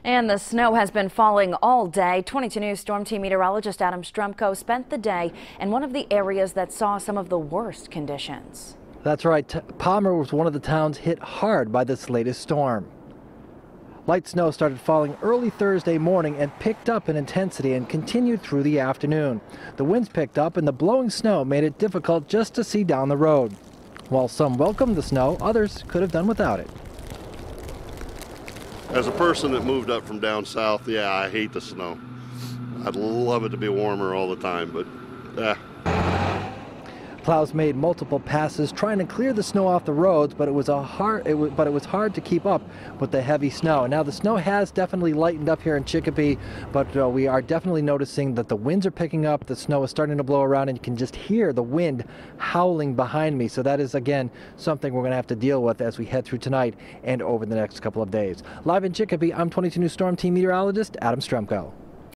And the snow has been falling all day. 22 News Storm Team meteorologist Adam Strumko spent the day in one of the areas that saw some of the worst conditions. That's right. Palmer was one of the towns hit hard by this latest storm. Light snow started falling early Thursday morning and picked up in intensity and continued through the afternoon. The winds picked up and the blowing snow made it difficult just to see down the road. While some welcomed the snow, others could have done without it. As a person that moved up from down south, yeah, I hate the snow. I'd love it to be warmer all the time, but Plows made multiple passes trying to clear the snow off the roads, but it was hard to keep up with the heavy snow. Now the snow has definitely lightened up here in Chicopee, but we are definitely noticing that the winds are picking up. The snow is starting to blow around, and you can just hear the wind howling behind me. So that is again something we're going to have to deal with as we head through tonight and over the next couple of days. Live in Chicopee, I'm 22 News Storm Team meteorologist Adam Strumko.